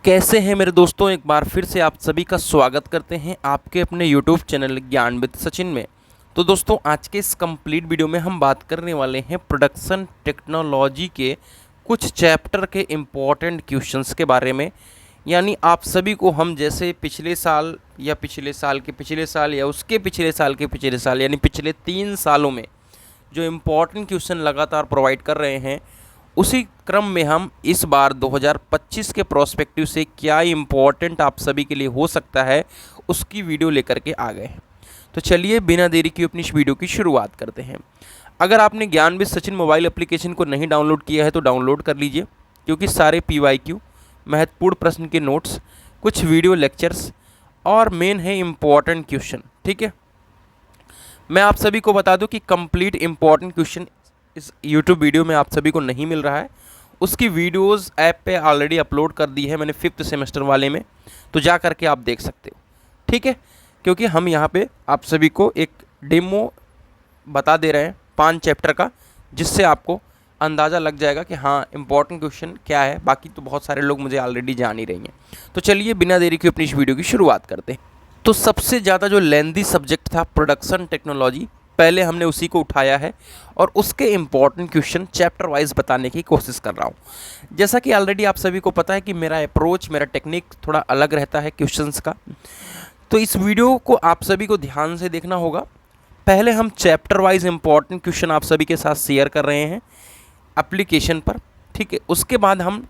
कैसे हैं मेरे दोस्तों। एक बार फिर से आप सभी का स्वागत करते हैं आपके अपने YouTube चैनल ज्ञान विद सचिन में। तो दोस्तों आज के इस कंप्लीट वीडियो में हम बात करने वाले हैं प्रोडक्शन टेक्नोलॉजी के कुछ चैप्टर के इम्पॉर्टेंट क्वेश्चंस के बारे में। यानी आप सभी को हम जैसे पिछले साल या पिछले साल के पिछले साल या उसके पिछले साल के पिछले साल यानी पिछले 3 सालों में जो इम्पॉर्टेंट क्वेश्चन लगातार प्रोवाइड कर रहे हैं, उसी क्रम में हम इस बार 2025 के प्रोस्पेक्टिव से क्या इम्पोर्टेंट आप सभी के लिए हो सकता है उसकी वीडियो लेकर के आ गए हैं। तो चलिए बिना देरी के अपनी इस वीडियो की शुरुआत करते हैं। अगर आपने ज्ञान विद सचिन मोबाइल एप्लीकेशन को नहीं डाउनलोड किया है तो डाउनलोड कर लीजिए, क्योंकि सारे PYQ, महत्वपूर्ण प्रश्न के नोट्स, कुछ वीडियो लेक्चर्स और मेन है इम्पॉर्टेंट क्वेश्चन। ठीक है, मैं आप सभी को बता दूं कि कंप्लीट इम्पॉर्टेंट क्वेश्चन इस YouTube वीडियो में आप सभी को नहीं मिल रहा है। उसकी वीडियोस ऐप पे ऑलरेडी अपलोड कर दी है मैंने 5th सेमेस्टर वाले में, तो जा करके आप देख सकते हो। ठीक है, क्योंकि हम यहाँ पे आप सभी को एक डेमो बता दे रहे हैं 5 चैप्टर का, जिससे आपको अंदाज़ा लग जाएगा कि हाँ इम्पॉर्टेंट क्वेश्चन क्या है। बाकी तो बहुत सारे लोग मुझे ऑलरेडी जान ही रही हैं। तो चलिए बिना देरी के अपनी इस वीडियो की शुरुआत करते हैं। तो सबसे ज़्यादा जो लेंदी सब्जेक्ट था प्रोडक्शन टेक्नोलॉजी, पहले हमने उसी को उठाया है और उसके इम्पॉर्टेंट क्वेश्चन चैप्टर वाइज बताने की कोशिश कर रहा हूँ। जैसा कि ऑलरेडी आप सभी को पता है कि मेरा अप्रोच, मेरा टेक्निक थोड़ा अलग रहता है क्वेश्चंस का, तो इस वीडियो को आप सभी को ध्यान से देखना होगा। पहले हम चैप्टर वाइज इम्पॉर्टेंट क्वेश्चन आप सभी के साथ शेयर कर रहे हैं एप्लीकेशन पर। ठीक है, उसके बाद हम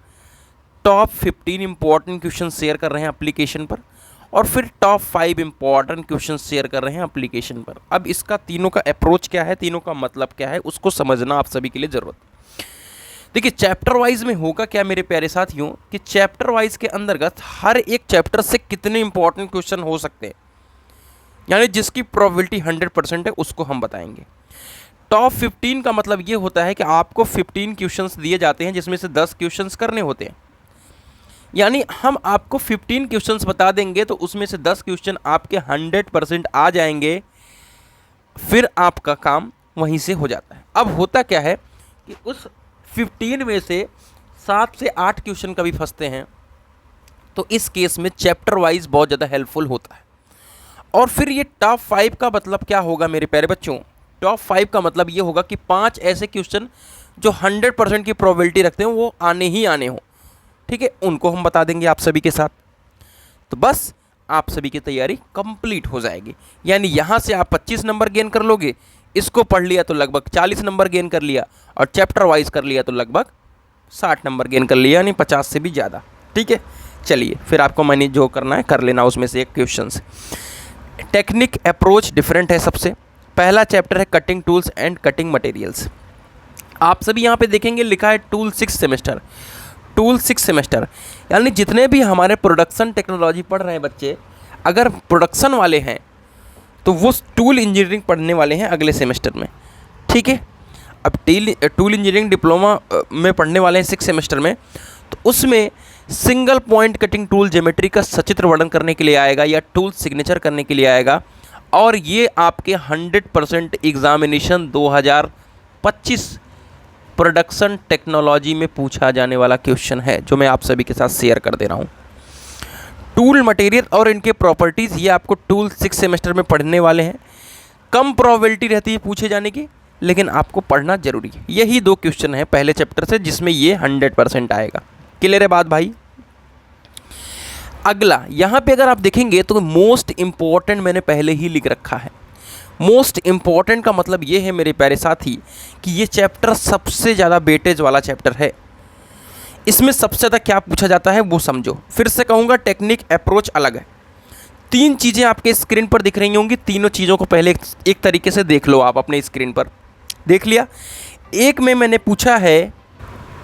टॉप 15 इम्पॉर्टेंट क्वेश्चन शेयर कर रहे हैं एप्लीकेशन पर, और फिर टॉप 5 इम्पॉर्टेंट क्वेश्चन शेयर कर रहे हैं एप्लीकेशन पर। अब इसका तीनों का अप्रोच क्या है, तीनों का मतलब क्या है, उसको समझना आप सभी के लिए ज़रूरत। देखिए चैप्टर वाइज में होगा क्या मेरे प्यारे साथियों, कि चैप्टर वाइज के अंतर्गत हर एक चैप्टर से कितने इंपॉर्टेंट क्वेश्चन हो सकते हैं, यानी जिसकी प्रोबेबिलिटी 100% है उसको हम बताएंगे। टॉप 15 का मतलब ये होता है कि आपको 15 क्वेश्चंस दिए जाते हैं, जिसमें से 10 क्वेश्चंस करने होते हैं। यानी हम आपको 15 क्वेश्चंस बता देंगे तो उसमें से 10 क्वेश्चन आपके 100% आ जाएंगे, फिर आपका काम वहीं से हो जाता है। अब होता क्या है कि उस 15 में से 7 से 8 क्वेश्चन कभी फंसते हैं, तो इस केस में चैप्टर वाइज बहुत ज़्यादा हेल्पफुल होता है। और फिर ये टॉप 5 का मतलब क्या होगा मेरे प्यारे बच्चों, टॉप 5 का मतलब ये होगा कि 5 ऐसे क्वेश्चन जो 100% की प्रोबेबिलिटी रखते हैं वो आने ही आने हों। ठीक है, उनको हम बता देंगे आप सभी के साथ, तो बस आप सभी की तैयारी कंप्लीट हो जाएगी। यानी यहाँ से आप 25 नंबर गेन कर लोगे, इसको पढ़ लिया तो लगभग 40 नंबर गेन कर लिया, और चैप्टर वाइज कर लिया तो लगभग 60 नंबर गेन कर लिया, यानी 50 से भी ज़्यादा। ठीक है, चलिए फिर आपको मैंने जो करना है कर लेना। उसमें से एक क्वेश्चन टेक्निक अप्रोच डिफरेंट है। सबसे पहला चैप्टर है cutting tools and cutting materials. आप सभी यहाँ पे देखेंगे लिखा है टूल 6 सेमेस्टर, टूल 6 सेमेस्टर, यानी जितने भी हमारे प्रोडक्शन टेक्नोलॉजी पढ़ रहे हैं बच्चे, अगर प्रोडक्शन वाले हैं तो वो टूल इंजीनियरिंग पढ़ने वाले हैं अगले सेमेस्टर में। ठीक है, अब टूल इंजीनियरिंग डिप्लोमा में पढ़ने वाले हैं 6 सेमेस्टर में, तो उसमें single point cutting tool geometry का सचित्र वर्णन करने के लिए आएगा या टूल सिग्नेचर करने के लिए आएगा, और ये आपके 100% एग्जामिनेशन 2025 प्रोडक्शन टेक्नोलॉजी में पूछा जाने वाला क्वेश्चन है, जो मैं आप सभी के साथ शेयर कर दे रहा हूँ। टूल मटेरियल और इनके प्रॉपर्टीज़ ये आपको टूल 6 सेमेस्टर में पढ़ने वाले हैं। कम प्रोबेबिलिटी रहती है पूछे जाने की, लेकिन आपको पढ़ना जरूरी है। यही 2 क्वेश्चन है पहले चैप्टर से जिसमें ये 100% आएगा। क्लियर है बात भाई। अगला यहाँ पे अगर आप देखेंगे तो मोस्ट इम्पॉर्टेंट मैंने पहले ही लिख रखा है। मोस्ट इम्पॉर्टेंट का मतलब ये है मेरे प्यारे साथी कि ये चैप्टर सबसे ज़्यादा वेटेज वाला चैप्टर है। इसमें सबसे ज़्यादा क्या पूछा जाता है वो समझो। फिर से कहूँगा टेक्निक अप्रोच अलग है। 3 चीज़ें आपके स्क्रीन पर दिख रही होंगी, तीनों चीज़ों को पहले एक तरीके से देख लो। आप अपने स्क्रीन पर देख लिया। एक में मैंने पूछा है,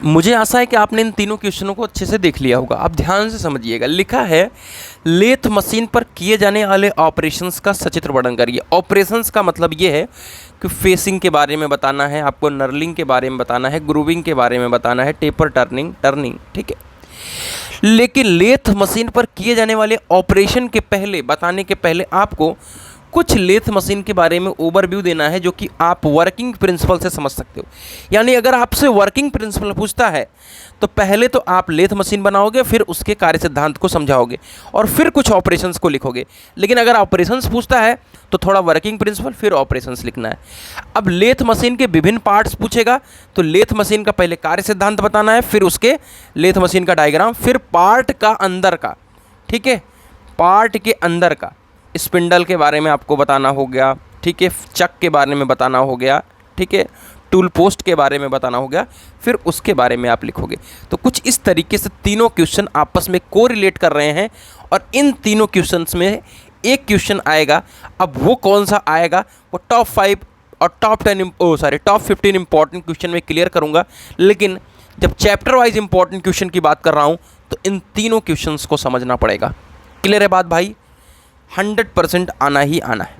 मुझे आशा है कि आपने इन तीनों क्वेश्चनों को अच्छे से देख लिया होगा। आप ध्यान से समझिएगा। लिखा है लेथ मशीन पर किए जाने वाले ऑपरेशंस का सचित्र वर्णन करिए। ऑपरेशंस का मतलब ये है कि फेसिंग के बारे में बताना है आपको, नर्लिंग के बारे में बताना है, ग्रूविंग के बारे में बताना है, टेपर टर्निंग। ठीक है, लेकिन लेथ मशीन पर किए जाने वाले ऑपरेशन के पहले, बताने के पहले आपको कुछ लेथ मशीन के बारे में ओवरव्यू देना है जो कि आप वर्किंग प्रिंसिपल से समझ सकते हो। यानी अगर आपसे वर्किंग प्रिंसिपल पूछता है तो पहले तो आप लेथ मशीन बनाओगे, फिर उसके कार्य सिद्धांत को समझाओगे और फिर कुछ ऑपरेशंस को लिखोगे। लेकिन अगर ऑपरेशंस पूछता है तो थोड़ा वर्किंग प्रिंसिपल फिर ऑपरेशंस लिखना है। अब लेथ मशीन के विभिन्न पार्ट्स पूछेगा तो लेथ मशीन का पहले कार्य सिद्धांत बताना है, फिर उसके लेथ मशीन का डायग्राम, फिर पार्ट का अंदर का, ठीक है, पार्ट के अंदर का स्पिंडल के बारे में आपको बताना हो गया, ठीक है, चक के बारे में बताना हो गया, ठीक है, टूल पोस्ट के बारे में बताना हो गया, फिर उसके बारे में आप लिखोगे। तो कुछ इस तरीके से तीनों क्वेश्चन आपस में कोरिलेट कर रहे हैं और इन तीनों क्वेश्चंस में एक क्वेश्चन आएगा। अब वो कौन सा आएगा वो टॉप 5 और टॉप 15 इंपॉर्टेंट क्वेश्चन में क्लियर करूँगा। लेकिन जब चैप्टर वाइज इंपॉर्टेंट क्वेश्चन की बात कर रहा हूँ तो इन तीनों क्वेश्चंस को समझना पड़ेगा। क्लियर है बात भाई? 100% आना ही आना है।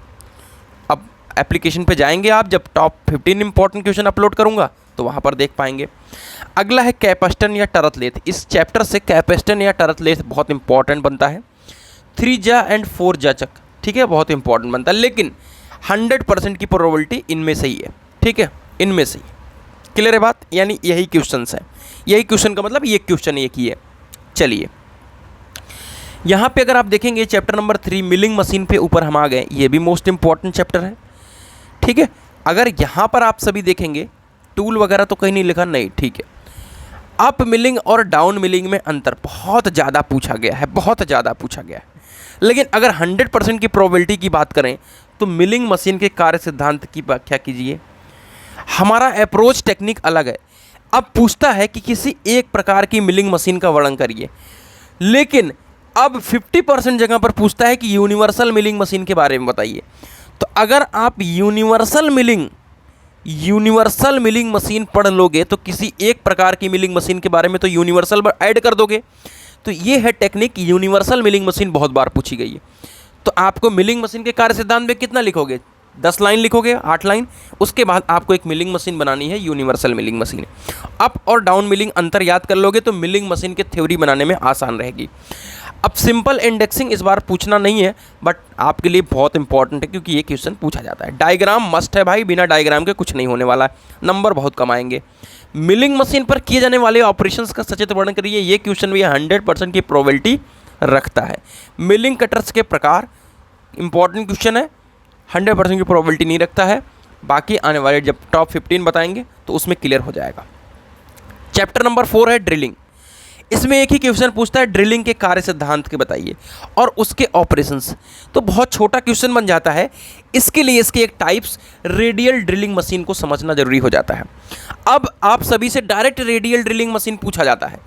अब एप्लीकेशन पे जाएंगे आप, जब टॉप 15 इंपॉर्टेंट क्वेश्चन अपलोड करूंगा तो वहां पर देख पाएंगे। अगला है कैपेस्टन या टरत लेथ। इस चैप्टर से कैपेस्टन या टरत लेथ बहुत इंपॉर्टेंट बनता है। 3 जा एंड 4 जा चक, ठीक है, बहुत इंपॉर्टेंट बनता है, लेकिन 100% की प्रोबेबिलिटी इनमें से ही है, ठीक है, इनमें से ही। क्लियर है बात? यानी यही क्वेश्चन है, यही क्वेश्चन का मतलब ये क्वेश्चन एक ही है। चलिए यहाँ पे अगर आप देखेंगे चैप्टर नंबर 3 मिलिंग मशीन पे ऊपर हम आ गए। ये भी मोस्ट इंपॉर्टेंट चैप्टर है, ठीक है। अगर यहाँ पर आप सभी देखेंगे टूल वगैरह तो कहीं नहीं लिखा, नहीं, ठीक है। अप मिलिंग और डाउन मिलिंग में अंतर बहुत ज़्यादा पूछा गया है, बहुत ज़्यादा पूछा गया है। लेकिन अगर 100% की प्रोबेबिलिटी की बात करें तो मिलिंग मशीन के कार्य सिद्धांत की व्याख्या कीजिए। हमारा अप्रोच टेक्निक अलग है। अब पूछता है कि किसी एक प्रकार की मिलिंग मशीन का वर्णन करिए, लेकिन अब 50% जगह पर पूछता है कि यूनिवर्सल मिलिंग मशीन के बारे में बताइए। तो अगर आप यूनिवर्सल मिलिंग मशीन पढ़ लोगे तो किसी एक प्रकार की मिलिंग मशीन के बारे में तो यूनिवर्सल ऐड कर दोगे। तो ये है टेक्निक। यूनिवर्सल मिलिंग मशीन बहुत बार पूछी गई है। तो आपको मिलिंग मशीन के कार्य सिद्धांत में कितना लिखोगे? 10 लाइन लिखोगे, 8 लाइन। उसके बाद आपको एक मिलिंग मशीन बनानी है, यूनिवर्सल मिलिंग मशीन। अप और डाउन मिलिंग अंतर याद कर लोगे तो मिलिंग मशीन की थ्योरी बनाने में आसान रहेगी। अब सिंपल इंडेक्सिंग इस बार पूछना नहीं है, बट आपके लिए बहुत इंपॉर्टेंट है क्योंकि ये क्वेश्चन पूछा जाता है। डायग्राम मस्ट है भाई, बिना डायग्राम के कुछ नहीं होने वाला है, नंबर बहुत कम आएंगे। मिलिंग मशीन पर किए जाने वाले ऑपरेशंस का सचेत वर्णन करिए। ये क्वेश्चन भी 100% की प्रोबेबिलिटी रखता है। मिलिंग कटर्स के प्रकार इंपॉर्टेंट क्वेश्चन है, 100% की प्रोबेबिलिटी नहीं रखता है। बाकी आने वाले जब टॉप 15 बताएंगे तो उसमें क्लियर हो जाएगा। चैप्टर नंबर 4 है ड्रिलिंग। इसमें एक ही क्वेश्चन पूछता है ड्रिलिंग के कार्य सिद्धांत के बताइए और उसके ऑपरेशंस। तो बहुत छोटा क्वेश्चन बन जाता है। इसके लिए इसके एक टाइप्स रेडियल ड्रिलिंग मशीन को समझना जरूरी हो जाता है। अब आप सभी से डायरेक्ट रेडियल ड्रिलिंग मशीन पूछा जाता है,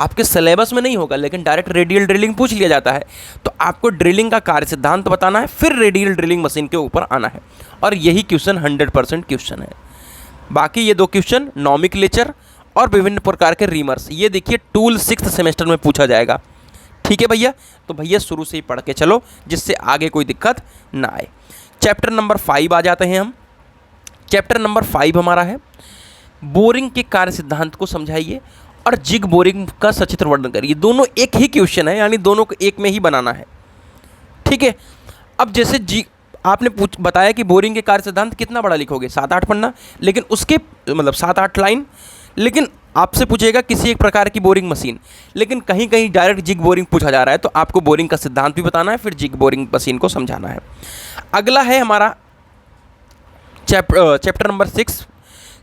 आपके सिलेबस में नहीं होगा लेकिन डायरेक्ट रेडियल ड्रिलिंग पूछ लिया जाता है। तो आपको ड्रिलिंग का कार्य सिद्धांत बताना है, फिर रेडियल ड्रिलिंग मशीन के ऊपर आना है, और यही क्वेश्चन 100% क्वेश्चन है। बाकी ये 2 क्वेश्चन नॉमेनक्लेचर और विभिन्न प्रकार के रीमर्स, ये देखिए टूल 6th सेमेस्टर में पूछा जाएगा। ठीक है भैया? तो भैया शुरू से ही पढ़ के चलो जिससे आगे कोई दिक्कत ना आए। चैप्टर नंबर 5 आ जाते हैं हम। चैप्टर नंबर 5 हमारा है बोरिंग के कार्य सिद्धांत को समझाइए और जिग बोरिंग का सचित्र वर्णन करिए। दोनों एक ही क्वेश्चन है, यानी दोनों को एक में ही बनाना है। ठीक है। अब जैसे आपने बताया कि बोरिंग के कार्य सिद्धांत कितना बड़ा लिखोगे, 7-8 पन्ना, लेकिन उसके मतलब 7-8 लाइन। लेकिन आपसे पूछेगा किसी एक प्रकार की बोरिंग मशीन, लेकिन कहीं कहीं डायरेक्ट जिग बोरिंग पूछा जा रहा है, तो आपको बोरिंग का सिद्धांत भी बताना है, फिर जिग बोरिंग मशीन को समझाना है। अगला है हमारा chapter number 6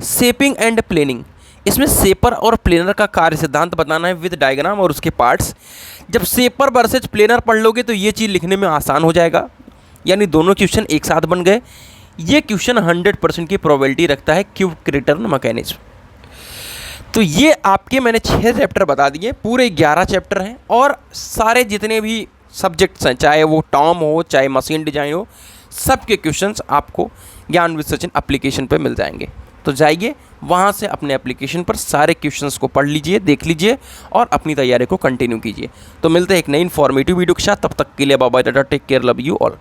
shaping and planning. इसमें शेपर और प्लेनर का कार्य सिद्धांत बताना है विद डायग्राम और उसके पार्ट्स। जब शेपर वर्सेज प्लेनर पढ़ लोगे तो ये चीज़ लिखने में आसान हो जाएगा, यानी दोनों क्वेश्चन एक साथ बन गए। ये क्वेश्चन 100% की प्रोबेबिलिटी रखता है क्यूब रिटर्न मैकेनिज्म। तो ये आपके मैंने 6 चैप्टर बता दिए, पूरे 11 चैप्टर हैं, और सारे जितने भी सब्जेक्ट्स हैं, चाहे वो टॉम हो चाहे मशीन डिजाइन हो, सबके क्वेश्चंस आपको ज्ञान विद सचिन एप्लीकेशन पे मिल जाएंगे। तो जाइए वहाँ से अपने एप्लीकेशन पर सारे क्वेश्चंस को पढ़ लीजिए, देख लीजिए और अपनी तैयारी को कंटिन्यू कीजिए। तो मिलते हैं एक नई इन्फॉर्मेटिव वीडियो के साथ, तब तक के लिए bye bye, tata, take care, love you all.